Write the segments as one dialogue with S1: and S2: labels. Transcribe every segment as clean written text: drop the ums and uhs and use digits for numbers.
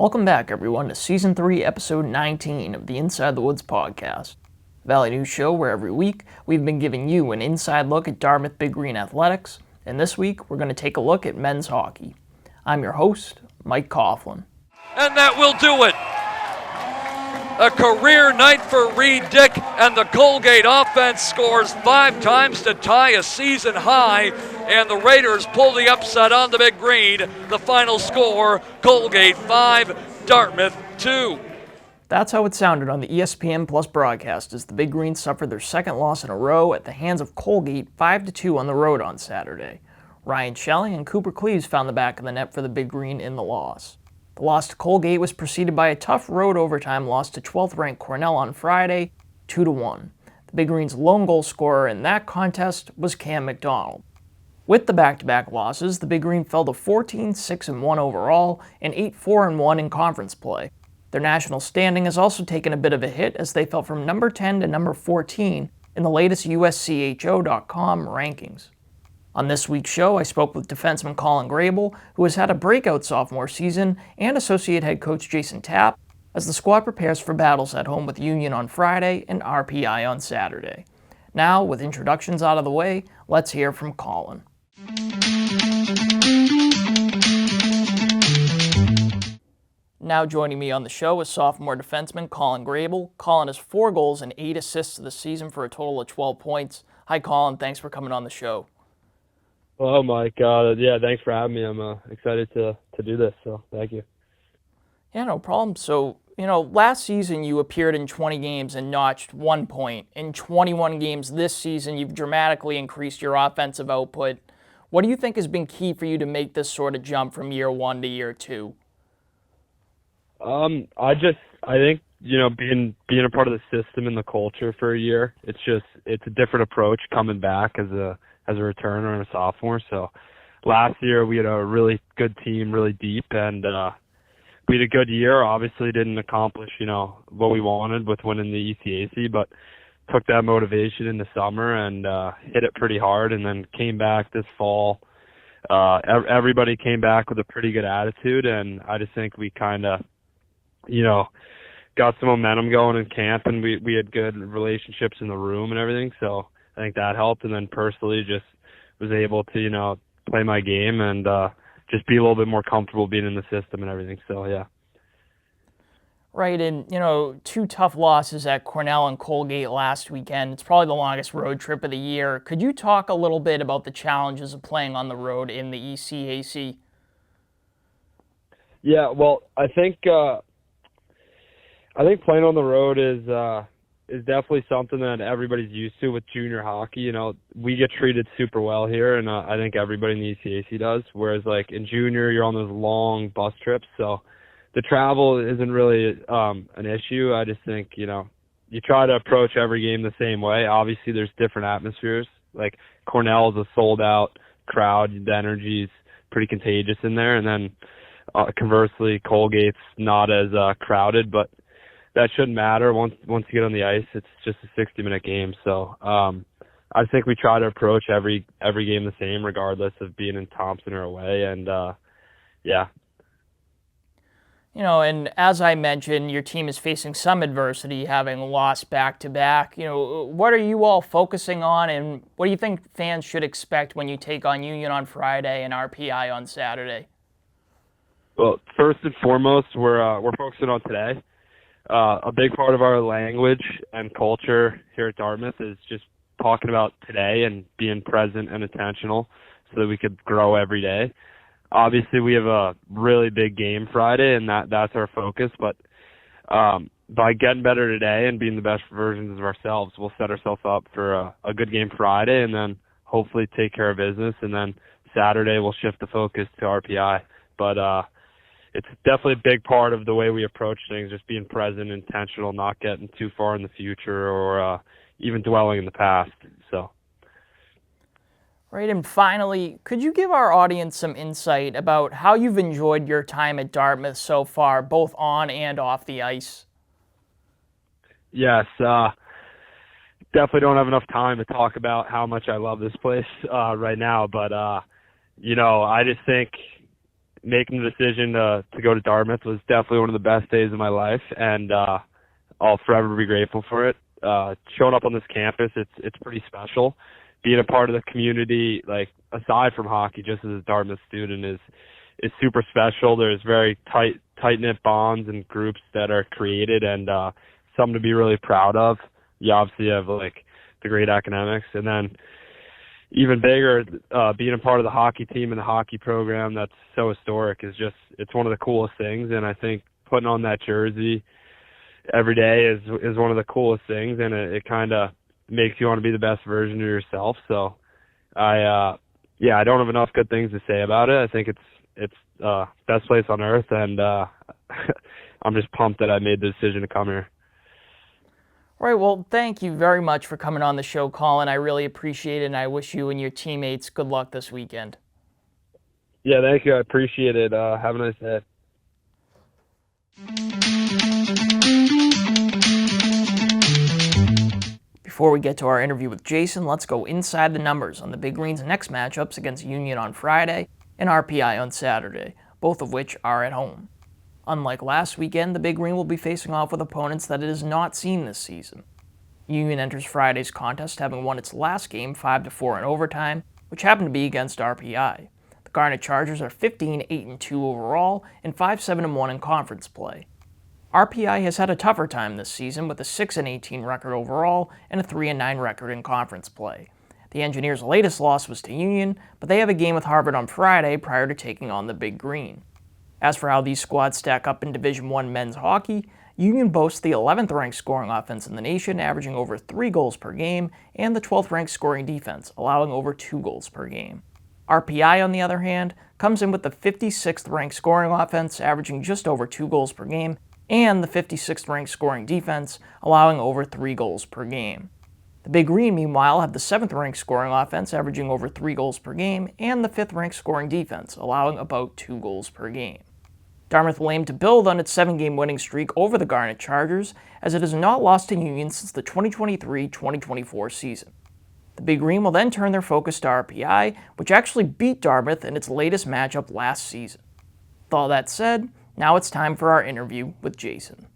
S1: Welcome back, everyone, to Season 3, Episode 19 of the Inside the Woods podcast, Valley News show where every week we've been giving you an inside look at Dartmouth Big Green athletics, and this week we're going to take a look at men's hockey. I'm your host, Mike Coughlin.
S2: And that will do it. A career night for Reed Dick, and the Colgate offense scores 5 times to tie a season high, and the Raiders pull the upset on the Big Green. The final score, Colgate 5, Dartmouth 2.
S1: That's how it sounded on the ESPN Plus broadcast as the Big Green suffered their second loss in a row at the hands of Colgate 5-2 on the road on Saturday. Ryan Shelley and Cooper Cleves found the back of the net for the Big Green in the loss. The loss to Colgate was preceded by a tough road overtime loss to 12th-ranked Cornell on Friday, 2-1. The Big Green's lone goal scorer in that contest was Cam McDonald. With the back-to-back losses, the Big Green fell to 14-6-1 overall and 8-4-1 in conference play. Their national standing has also taken a bit of a hit as they fell from number 10 to number 14 in the latest USCHO.com rankings. On this week's show, I spoke with defenseman Colin Grable, who has had a breakout sophomore season, and associate head coach Jason Tapp, as the squad prepares for battles at home with Union on Friday and RPI on Saturday. Now, with introductions out of the way, let's hear from Colin. Now joining me on the show is sophomore defenseman Colin Grable. Colin has 4 goals and 8 assists this season for a total of 12 points. Hi Colin, thanks for coming on the show.
S3: Oh my God! Yeah, thanks for having me. I'm excited to do this, so thank you.
S1: Yeah, no problem. So, last season you appeared in 20 games and notched 1 point. In 21 games this season, you've dramatically increased your offensive output. What do you think has been key for you to make this sort of jump from year 1 to year 2?
S3: I think being a part of the system and the culture for a year, it's a different approach coming back as a returner and a sophomore. So last year we had a really good team, really deep, and we had a good year. Obviously didn't accomplish, what we wanted with winning the ECAC, but took that motivation in the summer and hit it pretty hard, and then came back this fall. Everybody came back with a pretty good attitude, and I just think we kind of, got some momentum going in camp, and we had good relationships in the room and everything. So I think that helped, and then personally just was able to, play my game and just be a little bit more comfortable being in the system and everything. So, yeah.
S1: Right, and, 2 tough losses at Cornell and Colgate last weekend. It's probably the longest road trip of the year. Could you talk a little bit about the challenges of playing on the road in the ECAC?
S3: Yeah, well, I think playing on the road is definitely something that everybody's used to with junior hockey. We get treated super well here, and I think everybody in the ECAC does. Whereas, like, in junior, you're on those long bus trips, so the travel isn't really an issue. I just think, you try to approach every game the same way. Obviously, there's different atmospheres. Like, Cornell is a sold-out crowd. The energy's pretty contagious in there. And then, conversely, Colgate's not as crowded, but that shouldn't matter. Once you get on the ice, it's just a 60-minute game. So I think we try to approach every game the same, regardless of being in Thompson or away. And, yeah.
S1: And as I mentioned, your team is facing some adversity, having lost back-to-back. What are you all focusing on, and what do you think fans should expect when you take on Union on Friday and RPI on Saturday?
S3: Well, first and foremost, we're focusing on today. A big part of our language and culture here at Dartmouth is just talking about today and being present and intentional so that we could grow every day. Obviously, we have a really big game Friday, and that's our focus. But by getting better today and being the best versions of ourselves, we'll set ourselves up for a good game Friday, and then hopefully take care of business. And then Saturday, we'll shift the focus to RPI. But it's definitely a big part of the way we approach things, just being present, intentional, not getting too far in the future or even dwelling in the past. So.
S1: Right, and finally, could you give our audience some insight about how you've enjoyed your time at Dartmouth so far, both on and off the ice?
S3: Yes, definitely don't have enough time to talk about how much I love this place right now, but, I just think making the decision to go to Dartmouth was definitely one of the best days of my life, and I'll forever be grateful for it. Showing up on this campus, it's pretty special. Being a part of the community, like aside from hockey, just as a Dartmouth student, is super special. There's very tight-knit bonds and groups that are created, and something to be really proud of. You obviously have like the great academics, and then even bigger, being a part of the hockey team and the hockey program that's so historic it's one of the coolest things. And I think putting on that jersey every day is one of the coolest things, and it kind of makes you want to be the best version of yourself. So I don't have enough good things to say about it. I think it's best place on earth, and I'm just pumped that I made the decision to come here.
S1: Right, well, thank you very much for coming on the show, Colin. I really appreciate it, and I wish you and your teammates good luck this weekend.
S3: Yeah, thank you. I appreciate it. Have a nice day.
S1: Before we get to our interview with Jason, let's go inside the numbers on the Big Green's next matchups against Union on Friday and RPI on Saturday, both of which are at home. Unlike last weekend, the Big Green will be facing off with opponents that it has not seen this season. Union enters Friday's contest having won its last game 5-4 in overtime, which happened to be against RPI. The Garnet Chargers are 15-8-2 overall and 5-7-1 in conference play. RPI has had a tougher time this season with a 6-18 record overall and a 3-9 record in conference play. The Engineers' latest loss was to Union, but they have a game with Harvard on Friday prior to taking on the Big Green. As for how these squads stack up in Division I men's hockey, Union boasts the 11th ranked scoring offense in the nation, averaging over 3 goals per game, and the 12th ranked scoring defense, allowing over 2 goals per game. RPI, on the other hand, comes in with the 56th ranked scoring offense, averaging just over 2 goals per game, and the 56th ranked scoring defense, allowing over 3 goals per game. The Big Green, meanwhile, have the 7th ranked scoring offense, averaging over 3 goals per game, and the 5th ranked scoring defense, allowing about 2 goals per game. Dartmouth will aim to build on its 7-game winning streak over the Garnet Chargers, as it has not lost to Union since the 2023-2024 season. The Big Green will then turn their focus to RPI, which actually beat Dartmouth in its latest matchup last season. With all that said, now it's time for our interview with Jason.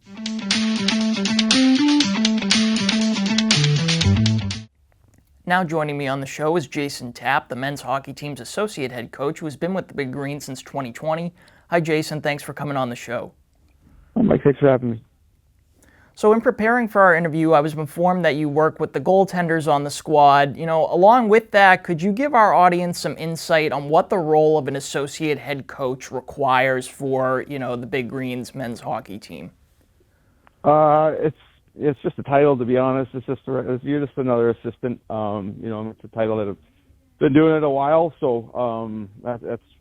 S1: Now joining me on the show is Jason Tapp, the men's hockey team's associate head coach who has been with the Big Green since 2020. Hi, Jason. Thanks for coming on the show.
S4: Oh, Mike, thanks for having me.
S1: So in preparing for our interview, I was informed that you work with the goaltenders on the squad. Along with that, could you give our audience some insight on what the role of an associate head coach requires for, the Big Green's men's hockey team?
S4: It's just a title, to be honest. You're just another assistant. It's a title that I've been doing it a while, so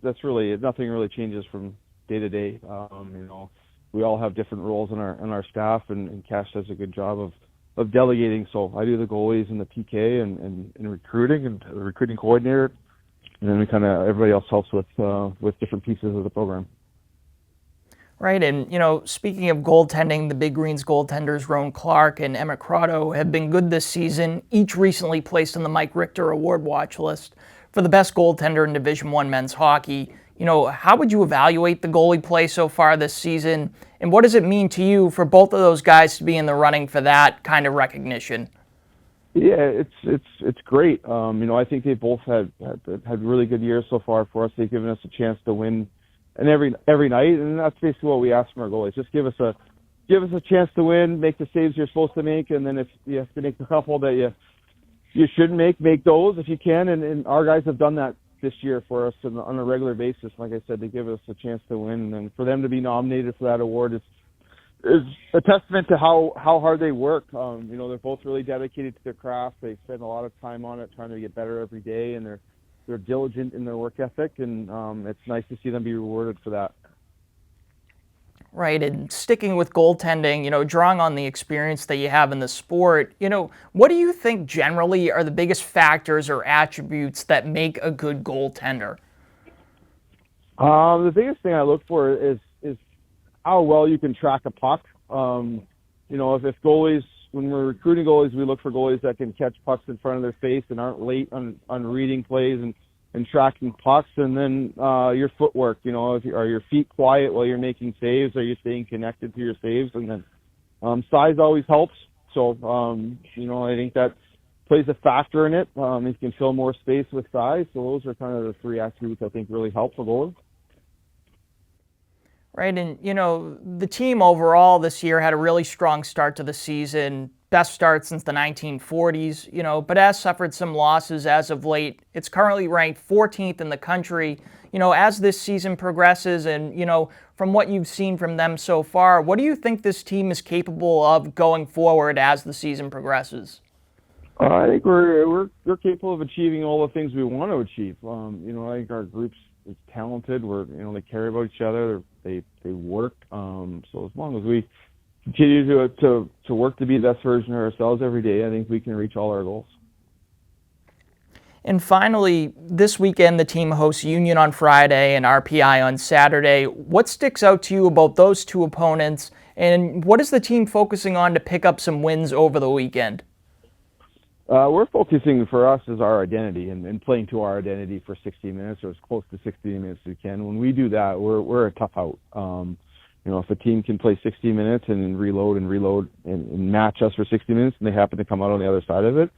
S4: that's really nothing really changes from day to day. We all have different roles in our staff, and Cash does a good job of delegating. So I do the goalies and the PK and recruiting and the recruiting coordinator, and then everybody else helps with different pieces of the program.
S1: Right, and speaking of goaltending, the Big Green's goaltenders Roan Clark and Emmett Crotto have been good this season, each recently placed on the Mike Richter Award watch list for the best goaltender in Division I men's hockey. How would you evaluate the goalie play so far this season, and what does it mean to you for both of those guys to be in the running for that kind of recognition?
S4: Yeah, it's great. I think they both had really good years so far for us. They've given us a chance to win. And every night, and that's basically what we ask from our goalies. Just give us a chance to win, make the saves you're supposed to make, and then if you have to make the couple that you shouldn't make those if you can. And our guys have done that this year for us on a regular basis. Like I said, they give us a chance to win, and for them to be nominated for that award is a testament to how hard they work. They're both really dedicated to their craft. They spend a lot of time on it, trying to get better every day, and they're diligent in their work ethic, and it's nice to see them be rewarded for that.
S1: Right, and sticking with goaltending, drawing on the experience that you have in the sport, what do you think generally are the biggest factors or attributes that make a good goaltender?
S4: The biggest thing I look for is how well you can track a puck. If goalies, when we're recruiting goalies, we look for goalies that can catch pucks in front of their face and aren't late on reading plays and and tracking pucks, and then your footwork. Are your feet quiet while you're making saves? Are you staying connected to your saves? And then size always helps. So I think that plays a factor in it. You can fill more space with size. So those are kind of the three attributes I think really help for goalies.
S1: Right, and the team overall this year had a really strong start to the season, best start since the 1940s, but has suffered some losses as of late. It's currently ranked 14th in the country. As this season progresses and, from what you've seen from them so far, what do you think this team is capable of going forward as the season progresses?
S4: I think we're capable of achieving all the things we want to achieve. I think our group's talented. They care about each other. They work. So as long as we continue to work to be the best version of ourselves every day, I think we can reach all our goals.
S1: And finally, this weekend the team hosts Union on Friday and RPI on Saturday. What sticks out to you about those two opponents, and what is the team focusing on to pick up some wins over the weekend?
S4: We're focusing for us as our identity and playing to our identity for 60 minutes or as close to 60 minutes as we can. When we do that, we're a tough out. If a team can play 60 minutes and reload and match us for 60 minutes and they happen to come out on the other side of it,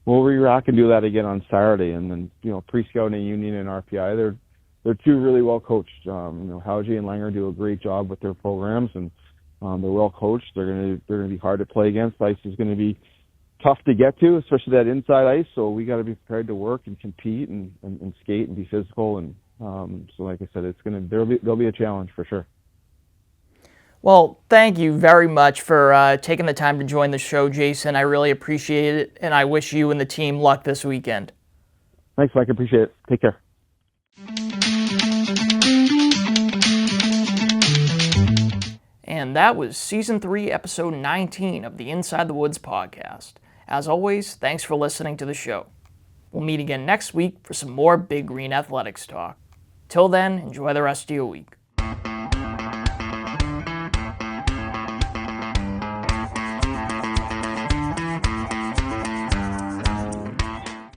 S4: we'll re-rack and do that again on Saturday. And then, pre-scouting Union and RPI, they're two really well coached. Hauge and Langer do a great job with their programs, and they're well coached. They're gonna be hard to play against. The ice is gonna be tough to get to, especially that inside ice. So we got to be prepared to work and compete and skate and be physical. And so, like I said, there'll be a challenge for sure.
S1: Well, thank you very much for taking the time to join the show, Jason. I really appreciate it, and I wish you and the team luck this weekend.
S4: Thanks, Mike. I appreciate it. Take care.
S1: And that was Season 3, Episode 19 of the Inside the Woods podcast. As always, thanks for listening to the show. We'll meet again next week for some more Big Green Athletics talk. Till then, enjoy the rest of your week.